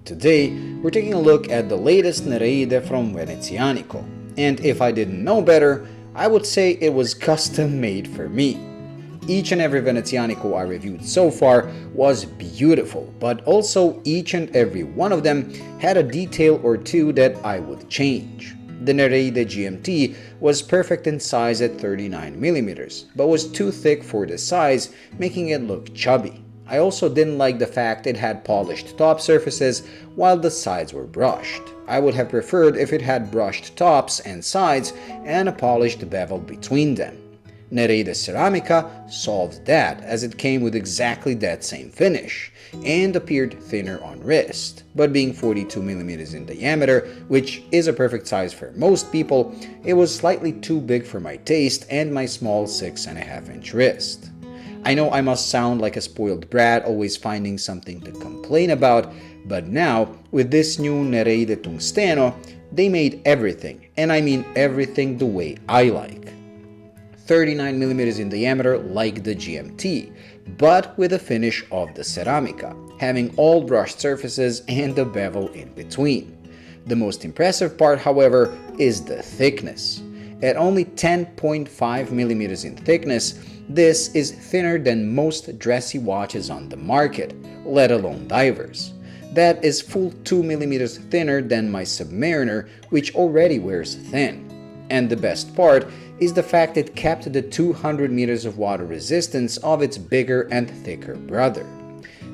Today, we're taking a look at the latest Nereide from Venezianico, and if I didn't know better, I would say it was custom made for me. Each and every Venezianico I reviewed so far was beautiful, but also each and every one of them had a detail or two that I would change. The Nereide GMT was perfect in size at 39mm, but was too thick for the size, making it look chubby. I also didn't like the fact it had polished top surfaces while the sides were brushed. I would have preferred if it had brushed tops and sides and a polished bevel between them. Nereide Ceramica solved that, as it came with exactly that same finish and appeared thinner on wrist, but being 42mm in diameter, which is a perfect size for most people, it was slightly too big for my taste and my small 6.5-inch wrist. I know I must sound like a spoiled brat always finding something to complain about, but now, with this new Neredide Tundsteno, they made everything, and I mean everything the way I like. 39mm in diameter like the GMT, but with a finish of the Ceramica, having all brushed surfaces and the bevel in between. The most impressive part, however, is the thickness. At only 10.5mm in thickness, this is thinner than most dressy watches on the market, let alone divers. That is full 2mm thinner than my Submariner, which already wears thin. And the best part is the fact it kept the 200 meters of water resistance of its bigger and thicker brother.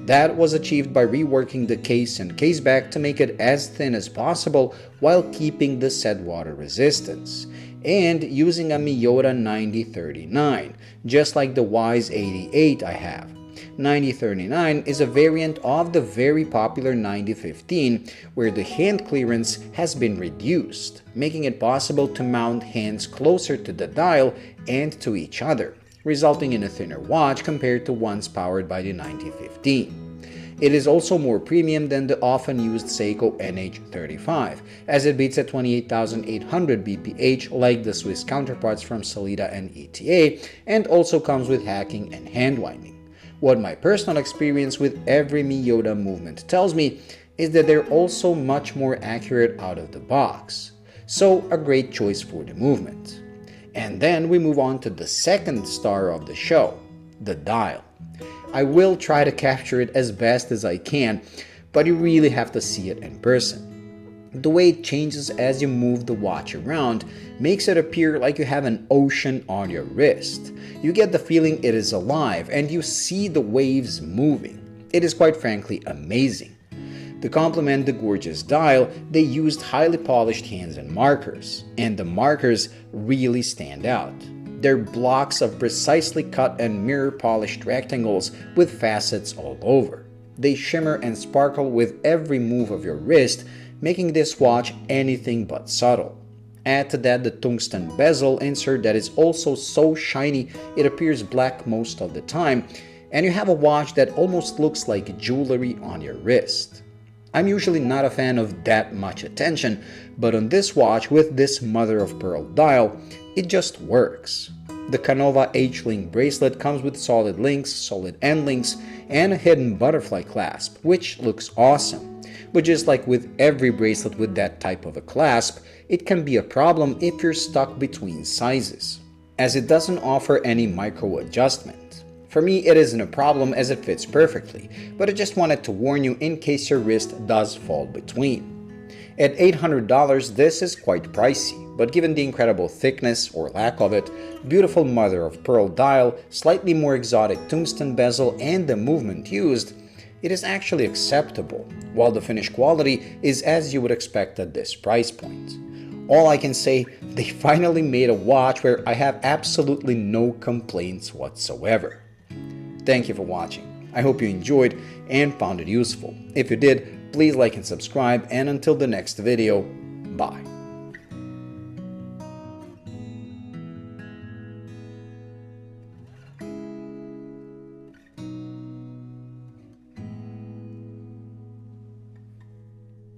That was achieved by reworking the case and caseback to make it as thin as possible while keeping the said water resistance, and using a Miyota 9039, just like the Wise 88 I have. 9039 is a variant of the very popular 9015, where the hand clearance has been reduced, making it possible to mount hands closer to the dial and to each other, resulting in a thinner watch compared to ones powered by the 9015. It is also more premium than the often used Seiko NH35, as it beats at 28,800 bph like the Swiss counterparts from Sellita and ETA, and also comes with hacking and hand winding. What my personal experience with every Miyota movement tells me is that they're also much more accurate out of the box, so a great choice for the movement. And then we move on to the second star of the show, the dial. I will try to capture it as best as I can, but you really have to see it in person. The way it changes as you move the watch around makes it appear like you have an ocean on your wrist. You get the feeling it is alive and you see the waves moving. It is quite frankly amazing. To complement the gorgeous dial, they used highly polished hands and markers, and the markers really stand out. They're blocks of precisely cut and mirror polished rectangles with facets all over. They shimmer and sparkle with every move of your wrist, making this watch anything but subtle. Add to that the tungsten bezel insert that is also so shiny it appears black most of the time, and you have a watch that almost looks like jewelry on your wrist. I'm usually not a fan of that much attention, but on this watch with this mother of pearl dial, it just works. The Canova H-Link bracelet comes with solid links, solid end links, and a hidden butterfly clasp, which looks awesome. But just like with every bracelet with that type of a clasp, it can be a problem if you're stuck between sizes, as it doesn't offer any micro adjustment. For me, it isn't a problem as it fits perfectly, but I just wanted to warn you in case your wrist does fall between. At $800, this is quite pricey, but given the incredible thickness, or lack of it, beautiful mother-of-pearl dial, slightly more exotic tungsten bezel, and the movement used, it is actually acceptable, while the finish quality is as you would expect at this price point. All I can say, they finally made a watch where I have absolutely no complaints whatsoever. Thank you for watching. I hope you enjoyed and found it useful. If you did, please like and subscribe, and until the next video,